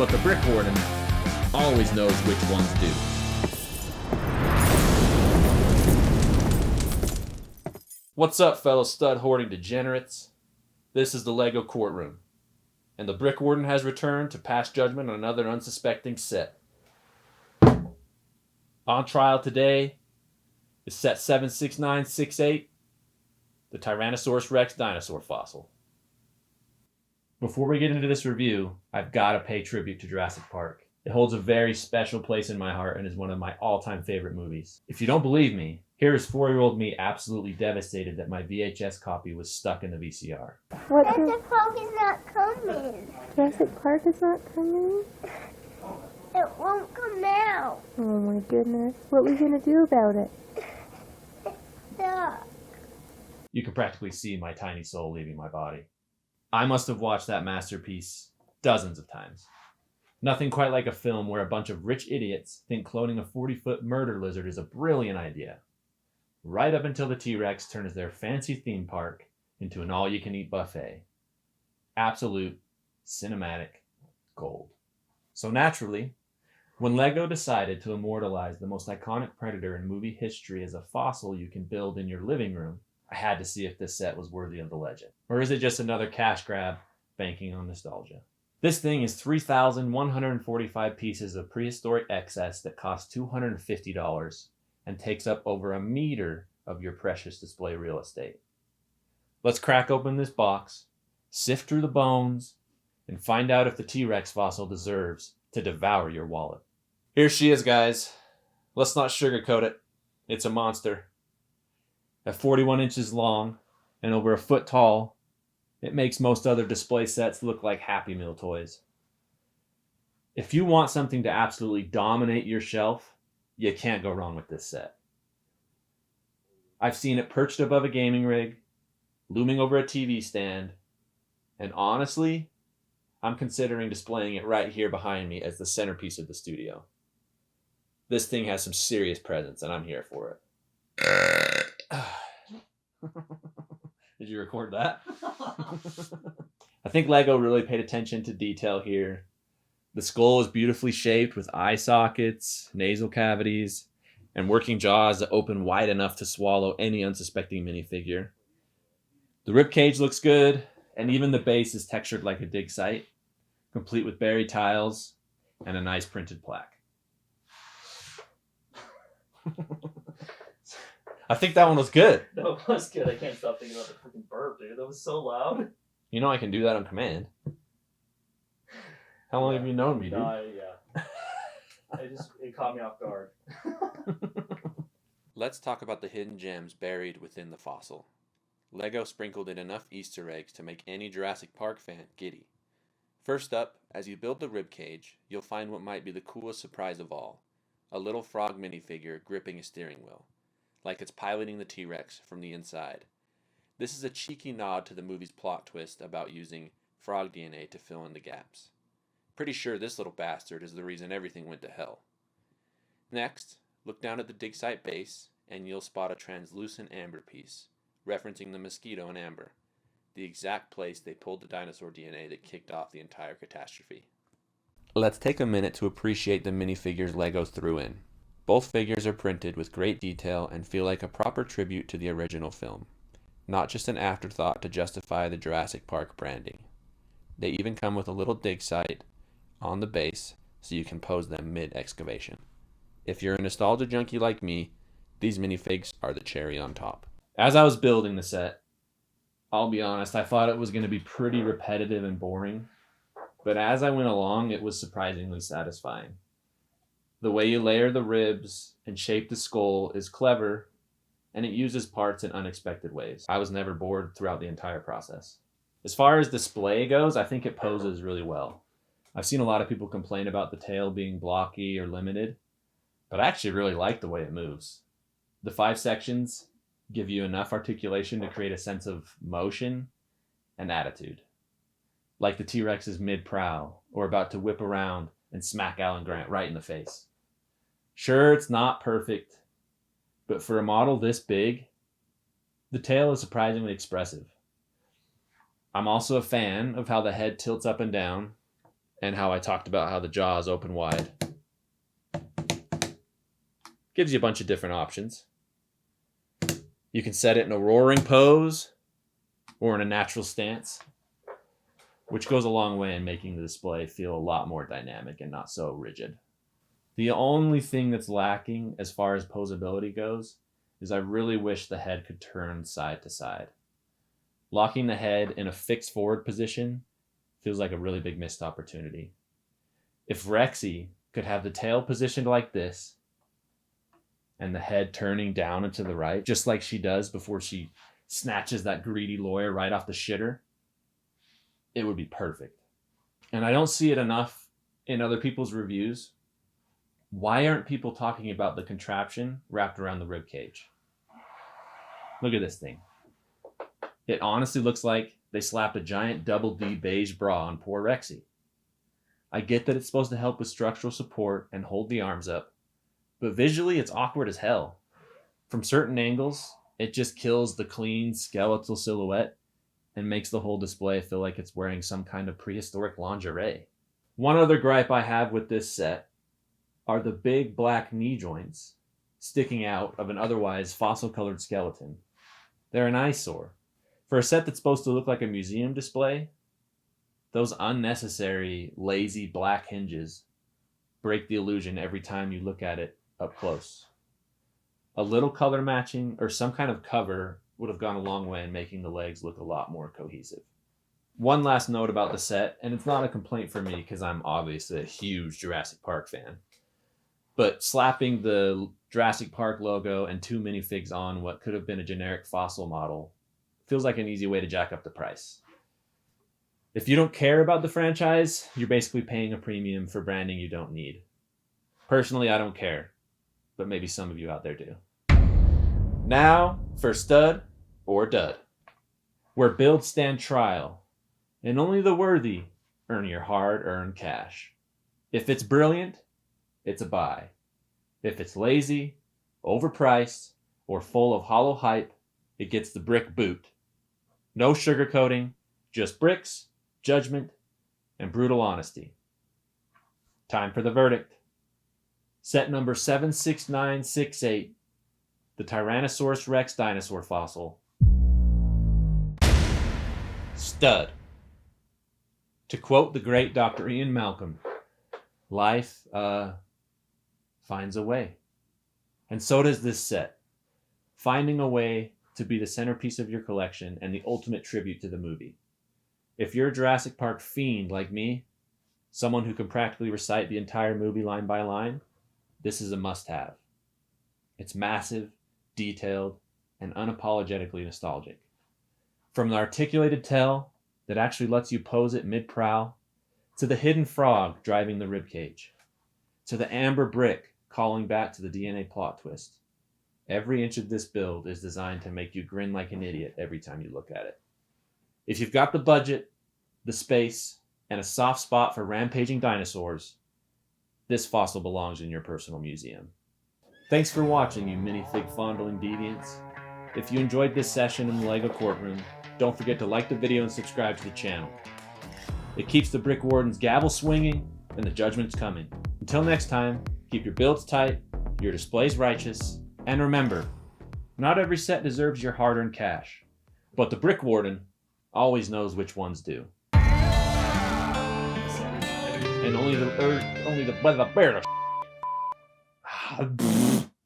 but the BrickWarden always knows which ones do. What's up, fellow stud hoarding degenerates? This is the Lego courtroom, and the BrickWarden has returned to pass judgment on another unsuspecting set. On trial today is set 76968, the Tyrannosaurus Rex dinosaur fossil. Before we get into this review, I've got to pay tribute to Jurassic Park. It holds a very special place in my heart and is one of my all-time favorite movies. If you don't believe me, here is 4-year-old me absolutely devastated that my VHS copy was stuck in the VCR. Jurassic Park is not coming. Jurassic Park is not coming? It won't come out. Oh my goodness. What are we going to do about it? Stop. You can practically see my tiny soul leaving my body. I must have watched that masterpiece dozens of times. Nothing quite like a film where a bunch of rich idiots think cloning a 40-foot murder lizard is a brilliant idea. Right up until the T-Rex turns their fancy theme park into an all-you-can-eat buffet. Absolute cinematic gold. So naturally, when Lego decided to immortalize the most iconic predator in movie history as a fossil you can build in your living room, I had to see if this set was worthy of the legend. Or is it just another cash grab banking on nostalgia? This thing is 3,145 pieces of prehistoric excess that cost $250 and takes up over 1 meter of your precious display real estate. Let's crack open this box, sift through the bones, and find out if the T-Rex fossil deserves to devour your wallet. Here she is, guys. Let's not sugarcoat it. It's a monster. At 41 inches long and over 1 foot tall, it makes most other display sets look like Happy Meal toys. If you want something to absolutely dominate your shelf, you can't go wrong with this set. I've seen it perched above a gaming rig, looming over a TV stand, and honestly, I'm considering displaying it right here behind me as the centerpiece of the studio. This thing has some serious presence, and I'm here for it. Did you record that? I think Lego really paid attention to detail here. The skull is beautifully shaped with eye sockets, nasal cavities, and working jaws that open wide enough to swallow any unsuspecting minifigure. The ribcage looks good, and even the base is textured like a dig site, complete with buried tiles and a nice printed plaque. I think that one was good. No, it was good. I can't stop thinking about the freaking burp, dude. That was so loud. You know I can do that on command. How long have you known me, dude? Yeah. It caught me off guard. Let's talk about the hidden gems buried within the fossil. Lego sprinkled in enough Easter eggs to make any Jurassic Park fan giddy. First up, as you build the ribcage, you'll find what might be the coolest surprise of all. A little frog minifigure gripping a steering wheel, like it's piloting the T-Rex from the inside. This is a cheeky nod to the movie's plot twist about using frog DNA to fill in the gaps. Pretty sure this little bastard is the reason everything went to hell. Next, look down at the dig site base, and you'll spot a translucent amber piece, referencing the mosquito in amber, the exact place they pulled the dinosaur DNA that kicked off the entire catastrophe. Let's take a minute to appreciate the minifigures Lego threw in. Both figures are printed with great detail and feel like a proper tribute to the original film, not just an afterthought to justify the Jurassic Park branding. They even come with a little dig site on the base so you can pose them mid-excavation. If you're a nostalgia junkie like me, these minifigs are the cherry on top. As I was building the set, I'll be honest, I thought it was going to be pretty repetitive and boring, but as I went along, it was surprisingly satisfying. The way you layer the ribs and shape the skull is clever, and it uses parts in unexpected ways. I was never bored throughout the entire process. As far as display goes, I think it poses really well. I've seen a lot of people complain about the tail being blocky or limited, but I actually really like the way it moves. The 5 sections give you enough articulation to create a sense of motion and attitude. Like the T-Rex is mid-prowl or about to whip around and smack Alan Grant right in the face. Sure, it's not perfect, but for a model this big, the tail is surprisingly expressive. I'm also a fan of how the head tilts up and down, and how I talked about how the jaw is open wide. Gives you a bunch of different options. You can set it in a roaring pose or in a natural stance, which goes a long way in making the display feel a lot more dynamic and not so rigid. The only thing that's lacking as far as posability goes is I really wish the head could turn side to side. Locking the head in a fixed forward position feels like a really big missed opportunity. If Rexy could have the tail positioned like this and the head turning down and to the right, just like she does before she snatches that greedy lawyer right off the shitter, it would be perfect. And I don't see it enough in other people's reviews. Why aren't people talking about the contraption wrapped around the rib cage? Look at this thing. It honestly looks like they slapped a giant double D beige bra on poor Rexy. I get that it's supposed to help with structural support and hold the arms up, but visually it's awkward as hell. From certain angles, it just kills the clean skeletal silhouette and makes the whole display feel like it's wearing some kind of prehistoric lingerie. One other gripe I have with this set are the big black knee joints sticking out of an otherwise fossil-colored skeleton. They're an eyesore. For a set that's supposed to look like a museum display, those unnecessary, lazy black hinges break the illusion every time you look at it up close. A little color matching or some kind of cover would have gone a long way in making the legs look a lot more cohesive. One last note about the set, and it's not a complaint for me because I'm obviously a huge Jurassic Park fan, but slapping the Jurassic Park logo and 2 minifigs on what could have been a generic fossil model feels like an easy way to jack up the price. If you don't care about the franchise, you're basically paying a premium for branding you don't need. Personally, I don't care, but maybe some of you out there do. Now for stud or dud, where builds stand trial, and only the worthy earn your hard-earned cash. If it's brilliant, it's a buy. If it's lazy, overpriced, or full of hollow hype, it gets the brick boot. No sugarcoating, just bricks, judgment, and brutal honesty. Time for the verdict. Set number 76968, the Tyrannosaurus Rex dinosaur fossil. Stud. To quote the great Dr. Ian Malcolm, life, finds a way. And so does this set. Finding a way to be the centerpiece of your collection and the ultimate tribute to the movie. If you're a Jurassic Park fiend like me, someone who can practically recite the entire movie line by line, this is a must-have. It's massive, detailed, and unapologetically nostalgic. From the articulated tail that actually lets you pose it mid-prowl, to the hidden frog driving the ribcage, to the amber brick calling back to the DNA plot twist. Every inch of this build is designed to make you grin like an idiot every time you look at it. If you've got the budget, the space, and a soft spot for rampaging dinosaurs, this fossil belongs in your personal museum. Thanks for watching, you minifig fondling deviants. If you enjoyed this session in the LEGO courtroom, don't forget to like the video and subscribe to the channel. It keeps the BrickWarden's gavel swinging and the judgment's coming. Until next time, keep your builds tight, your displays righteous, and remember, not every set deserves your hard-earned cash, but the BrickWarden always knows which ones do. And only the bear.